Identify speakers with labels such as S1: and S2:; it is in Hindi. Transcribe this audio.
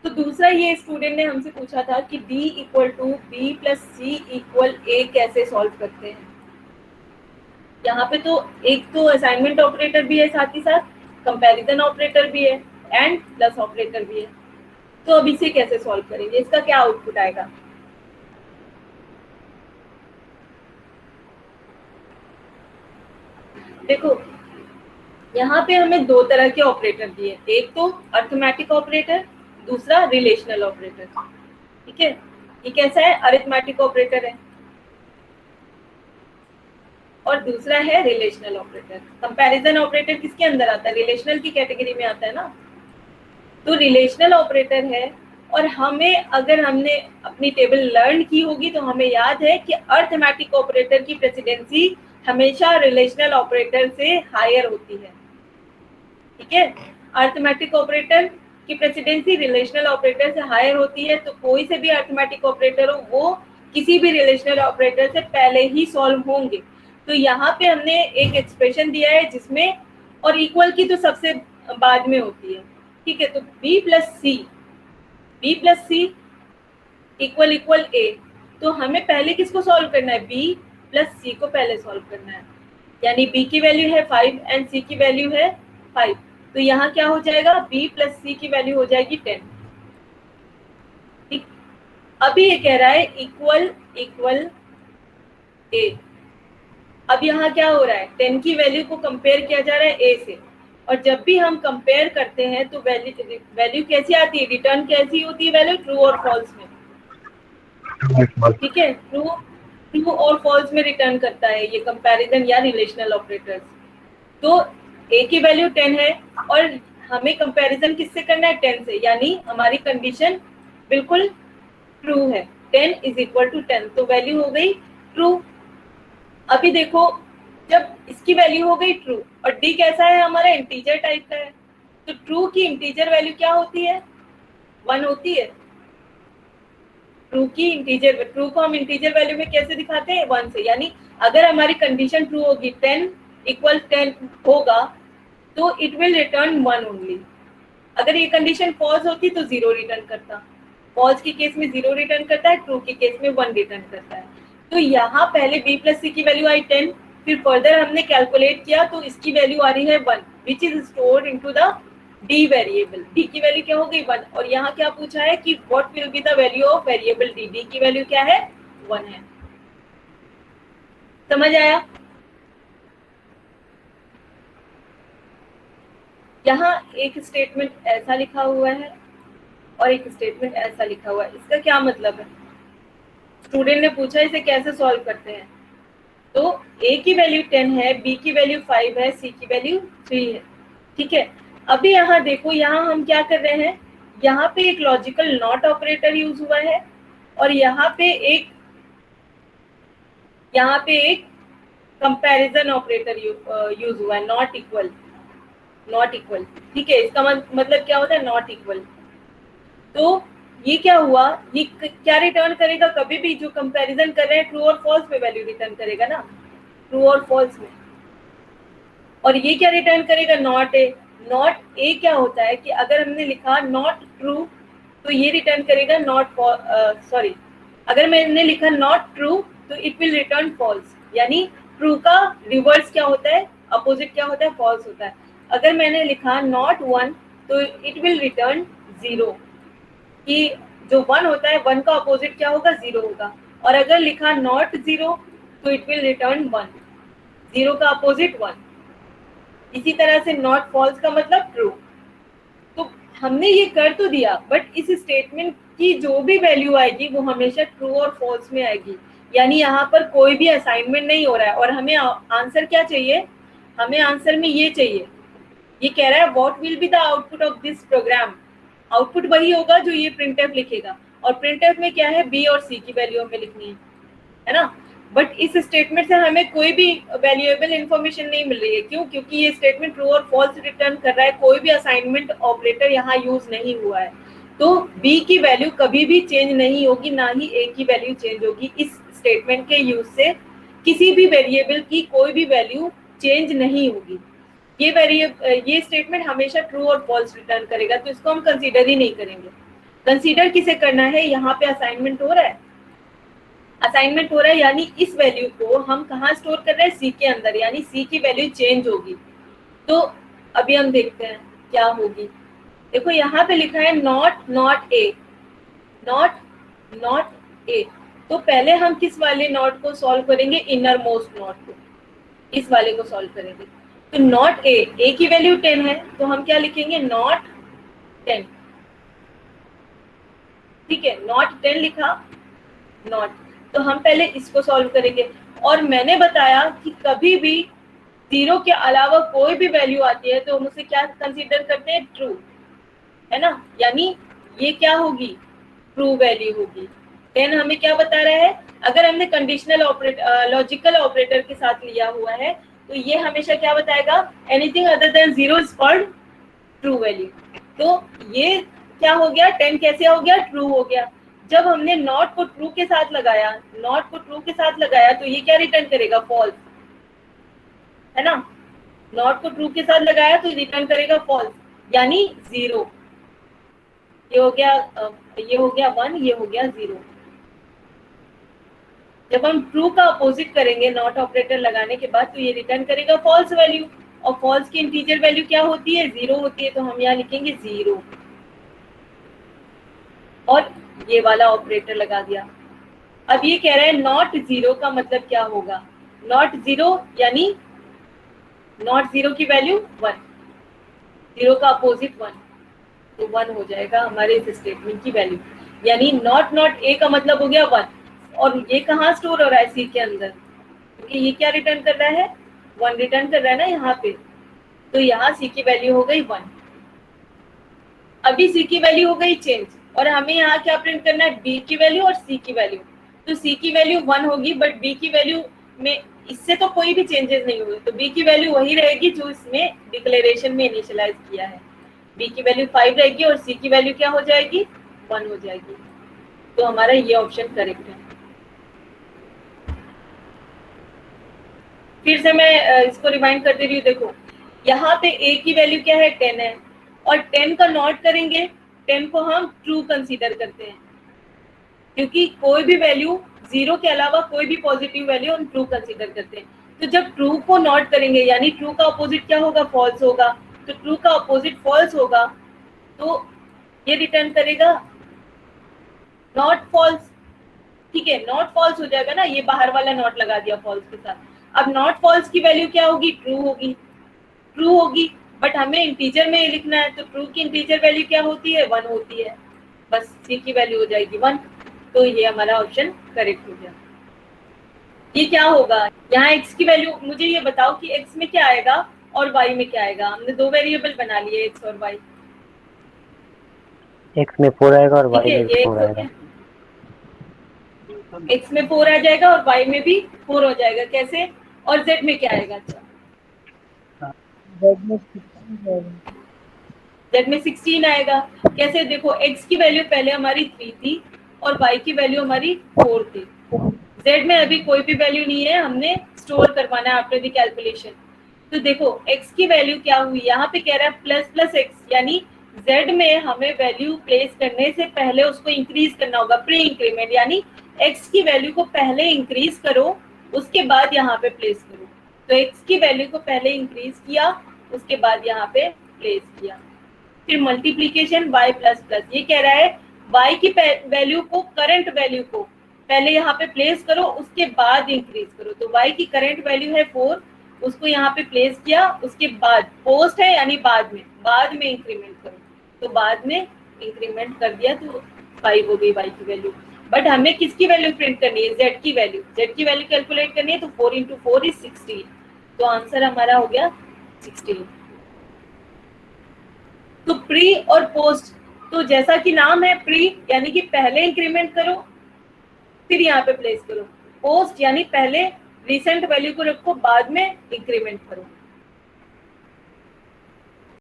S1: तो दूसरा ये स्टूडेंट ने हमसे पूछा था कि d equal to B plus C equal A कैसे सॉल्व करते हैं। यहाँ पे तो एक तो असाइनमेंट ऑपरेटर भी है, साथ ही साथ कंपैरिजन ऑपरेटर भी है एंड प्लस ऑपरेटर भी है। तो अब इसे कैसे सॉल्व करेंगे, इसका क्या आउटपुट आएगा? देखो यहाँ पे हमें दो तरह के ऑपरेटर दिए, एक तो अरिथमेटिक ऑपरेटर, दूसरा रिलेशनल ऑपरेटर। ठीक है, ये कैसा है? अरिथमेटिक ऑपरेटर है और दूसरा है रिलेशनल ऑपरेटर। कंपैरिजन ऑपरेटर किसके अंदर आता है? रिलेशनल की कैटेगरी में आता है ना। तो रिलेशनल ऑपरेटर है, और हमें अगर हमने अपनी टेबल लर्न की होगी तो हमें याद है कि अरिथमेटिक ऑपरेटर की प्रेसिडेंसी हमेशा रिलेशनल ऑपरेटर से हायर होती है। ठीक है, अरिथमेटिक ऑपरेटर की प्रेसिडेंसी रिलेशनल ऑपरेटर से हायर होती है, तो कोई से भी अरिथमेटिक ऑपरेटर हो वो किसी भी रिलेशनल ऑपरेटर से पहले ही सॉल्व होंगे। तो यहाँ पे हमने एक एक्सप्रेशन दिया है जिसमें, और इक्वल की तो सबसे बाद में होती है। ठीक है, तो b plus C equal equal a, तो हमें पहले किसको सॉल्व करना है? b प्लस सी को पहले सॉल्व करना है। यानी b की वैल्यू है 5 एंड c की वैल्यू है 5, तो यहाँ क्या हो जाएगा? b प्लस सी की वैल्यू हो जाएगी 10। ठीक, अभी ये कह रहा है इक्वल इक्वल a। अब यहाँ क्या हो रहा है? 10 की वैल्यू को कंपेयर किया जा रहा है a से, और जब भी हम कंपेयर करते हैं तो वैल्यू कैसी आती है? रिटर्न कैसी होती है वैल्यू? ट्रू और फॉल्स में। ठीक है, ट्रू और फॉल्स में रिटर्न करता है ये कंपैरिजन या रिलेशनल ऑपरेटर्स। तो a की वैल्यू 10 है और हमें कंपैरिजन किससे करना है? 10 से, यानी हमारी कंडीशन बिल्कुल ट्रू है। 10 इज इक्वल टू 10, तो वैल्यू हो गई ट्रू। अभी देखो, जब इसकी वैल्यू हो गई ट्रू और d कैसा है? हमारा इंटीजर टाइप का है, तो ट्रू की इंटीजर वैल्यू क्या होती है? 1 होती है। ट्रू को हम इंटीजर वैल्यू में कैसे दिखाते हैं? 1 से। यानी अगर हमारी कंडीशन ट्रू होगी, 10 इक्वल 10 होगा, तो इट विल रिटर्न 1 ओनली। अगर ये कंडीशन फॉल्स होती तो 0 रिटर्न करता। फॉल्स के केस में 0 रिटर्न करता है, ट्रू के केस में 1 रिटर्न करता है। तो यहाँ पहले b प्लस सी की वैल्यू आई 10, फिर फर्दर हमने कैलकुलेट किया तो इसकी वैल्यू आ रही है 1, which is stored into the d variable. d की वैल्यू क्या हो गई? 1। और यहाँ क्या पूछा है कि what will be the value of variable d? d की वैल्यू क्या है? 1 है। समझ आया? यहाँ एक स्टेटमेंट ऐसा लिखा हुआ है और एक स्टेटमेंट ऐसा लिखा हुआ है, इसका क्या मतलब है? स्टूडेंट ने पूछा इसे कैसे सॉल्व करते हैं। तो a की वैल्यू 10 है, b की वैल्यू 5 है, c की वैल्यू 3 है। ठीक है, अभी यहाँ देखो, यहाँ हम क्या कर रहे हैं? यहाँ पे एक लॉजिकल नॉट ऑपरेटर यूज हुआ है और यहाँ पे एक कंपैरिजन ऑपरेटर यूज हुआ है, नॉट इक्वल। ठीक है, इसका मतलब क्या होता है? Not equal. तो ये क्या हुआ? ये क्या रिटर्न करेगा? कभी भी जो कंपैरिजन कर रहे हैं ट्रू और फॉल्स में वैल्यू रिटर्न करेगा ना, ट्रू और फॉल्स में। और ये क्या रिटर्न करेगा? Not a. नॉट ए क्या होता है कि अगर हमने लिखा नॉट ट्रू तो ये रिटर्न करेगा अगर मैंने लिखा नॉट ट्रू तो इट विल रिटर्न फॉल्स। यानी ट्रू का रिवर्स क्या होता है? अपोजिट क्या होता है? फॉल्स होता है। अगर मैंने लिखा नॉट 1 तो इट विल रिटर्न 0, कि जो 1 होता है 1 का अपोजिट क्या होगा? 0 होगा। और अगर लिखा नॉट 0 तो इट विल रिटर्न 1, 0 का अपोजिट 1। इसी तरह से नॉट फॉल्स का मतलब ट्रू। तो हमने ये कर तो दिया, बट इस स्टेटमेंट की जो भी वैल्यू आएगी वो हमेशा ट्रू और फॉल्स में आएगी। यानी यहाँ पर कोई भी असाइनमेंट नहीं हो रहा है। और हमें आंसर क्या चाहिए? हमें आंसर में ये चाहिए, ये कह रहा है what will be the output of this program. Output वही होगा जो ये प्रिंटफ लिखेगा, और प्रिंटफ में क्या है? बी और सी की वैल्यू हमें लिखनी है ना। बट इस स्टेटमेंट से हमें कोई भी वैल्यूएबल इंफॉर्मेशन नहीं मिल रही है। क्यों? क्योंकि ये स्टेटमेंट ट्रू और फॉल्स रिटर्न कर रहा है, कोई भी असाइनमेंट ऑपरेटर यहाँ यूज नहीं हुआ है। तो बी की वैल्यू कभी भी चेंज नहीं होगी, ना ही ए की वैल्यू चेंज होगी। इस स्टेटमेंट के यूज से किसी भी वेरिएबल की कोई भी वैल्यू चेंज नहीं होगी। ये स्टेटमेंट हमेशा ट्रू और फॉल्स रिटर्न करेगा, तो इसको हम कंसीडर ही नहीं करेंगे। कंसीडर किसे करना है, यहाँ पे असाइनमेंट हो रहा है, असाइनमेंट हो रहा है, यानी इस वैल्यू को हम कहाँ स्टोर कर रहे हैं, सी के अंदर, यानी सी की वैल्यू चेंज होगी। तो अभी हम देखते हैं क्या होगी। देखो यहाँ पे लिखा है नॉट ए, नॉट ए। तो पहले हम किस वाले नॉट को सॉल्व करेंगे, इनर मोस्ट नॉट को, इस वाले को सॉल्व करेंगे। तो नॉट ए की वैल्यू 10 है, तो हम क्या लिखेंगे, नॉट 10। ठीक है, नॉट 10 लिखा, नॉट, तो हम पहले इसको सॉल्व करेंगे। और मैंने बताया कि कभी भी 0 के अलावा कोई भी वैल्यू आती है तो हम उसे क्या कंसीडर करते हैं, ट्रू, है ना, यानी ये क्या होगी, ट्रू वैल्यू होगी। 10 हमें क्या बता रहा है, अगर हमने कंडीशनल ऑपरेटर लॉजिकल ऑपरेटर के साथ लिया हुआ है तो ये हमेशा क्या बताएगा, anything other than 0 is called true value. तो ये क्या हो गया, 10 कैसे हो गया, ट्रू हो गया। जब हमने नॉट को ट्रू के साथ लगाया, नॉट को ट्रू के साथ लगाया, तो ये क्या रिटर्न करेगा, फॉल्स, है ना, नॉट को ट्रू के साथ लगाया तो रिटर्न करेगा फॉल्स, यानी 0। ये हो गया 1, ये हो गया 0। जब हम ट्रू का अपोजिट करेंगे नॉट ऑपरेटर लगाने के बाद, तो ये रिटर्न करेगा फॉल्स वैल्यू, और फॉल्स की इंटीजर वैल्यू क्या होती है, 0 होती है, तो हम यहाँ लिखेंगे 0 और ये वाला ऑपरेटर लगा दिया। अब ये कह रहा है नॉट 0 का मतलब क्या होगा, नॉट 0 यानी नॉट 0 की वैल्यू 1, 0 का अपोजिट 1, तो 1 हो जाएगा हमारे इस स्टेटमेंट की वैल्यू, यानी नॉट ए का मतलब हो गया 1। और ये कहाँ स्टोर हो रहा है, सी के अंदर, क्योंकि ये क्या रिटर्न कर रहा है, 1 रिटर्न कर रहा है ना यहाँ पे, तो यहाँ सी की वैल्यू हो गई 1। अभी सी की वैल्यू हो गई चेंज, और हमें यहाँ क्या प्रिंट करना है, बी की वैल्यू और सी की वैल्यू। तो सी की वैल्यू 1 होगी, बट बी की वैल्यू में इससे तो कोई भी चेंजेस नहीं हुए, तो बी की वैल्यू वही रहेगी जो इसमें डिक्लेरेशन में इनिशियलाइज किया है। बी की वैल्यू 5 रहेगी और सी की वैल्यू क्या हो जाएगी, 1 हो जाएगी। तो हमारा ये ऑप्शन करेक्ट है। फिर से मैं इसको रिमाइंड कर दे रही हूँ। देखो यहाँ पे ए की वैल्यू क्या है, 10 है, और 10 का नॉट करेंगे, 10 को हम ट्रू कंसीडर करते हैं, क्योंकि कोई भी वैल्यू 0 के अलावा कोई भी पॉजिटिव वैल्यू हम ट्रू कंसीडर करते हैं। तो जब ट्रू को नॉट करेंगे, यानी ट्रू का अपोजिट क्या होगा, फॉल्स होगा, तो ट्रू का अपोजिट फॉल्स होगा, तो ये रिटर्न करेगा नॉट फॉल्स। ठीक है, नॉट फॉल्स हो जाएगा ना, ये बाहर वाला नॉट लगा दिया फॉल्स के साथ। अब नॉट फॉल्स की वैल्यू क्या होगी, ट्रू होगी, ट्रू होगी, बट हमें इंटीजर में लिखना है, तो ट्रू की इंटीजर वैल्यू क्या होती है, 1 होती है, बस सी की वैल्यू हो जाएगी 1। तो ये हमारा ऑप्शन करेक्ट हो गया। ये क्या होगा, यहाँ x की वैल्यू, मुझे ये बताओ कि x में क्या आएगा और y में क्या आएगा। हमने 2 वेरिएबल बना लिए, x और y।
S2: x में 4 आएगा और y में भी 4 आएगा।
S1: x में 4 आ जाएगा और y में भी 4 हो जाएगा, कैसे, और z में क्या आएगा, अच्छा z में 16 आएगा, कैसे, देखो x की वैल्यू पहले हमारी 3 थी और y की वैल्यू हमारी 4 थी। z में अभी कोई भी वैल्यू नहीं है, हमने स्टोर करवाना है आफ्टर द कैलकुलेशन। तो देखो x की वैल्यू क्या हुई, यहाँ पे कह रहा है प्लस x, यानी z में हमें वैल्यू प्लेस करने से पहले उसको इंक्रीज करना होगा, प्री इंक्रीमेंट, यानी x की वैल्यू को पहले इंक्रीज करो, उसके बाद यहाँ पे प्लेस करो। तो x की वैल्यू को पहले इंक्रीज किया, उसके बाद यहाँ पे प्लेस किया। फिर मल्टीप्लीकेशन y प्लस प्लस, ये कह रहा है y की वैल्यू को, करंट वैल्यू को पहले यहाँ पे प्लेस करो, उसके बाद इंक्रीज करो। तो y की करंट वैल्यू है 4, उसको यहाँ पे प्लेस किया, उसके बाद पोस्ट है यानी बाद में इंक्रीमेंट करो, तो बाद में इंक्रीमेंट कर दिया तो 5 हो गई y की वैल्यू। बट हमें किसकी वैल्यू प्रिंट करनी है, z की वैल्यू कैलकुलेट करनी है, तो 4 × 4 इज 16, तो आंसर हमारा हो गया 16। तो प्री और पोस्ट, तो जैसा कि नाम है प्री यानी कि पहले इंक्रीमेंट करो फिर यहाँ पे प्लेस करो, पोस्ट यानी पहले रिसेंट वैल्यू को रखो बाद में इंक्रीमेंट करो।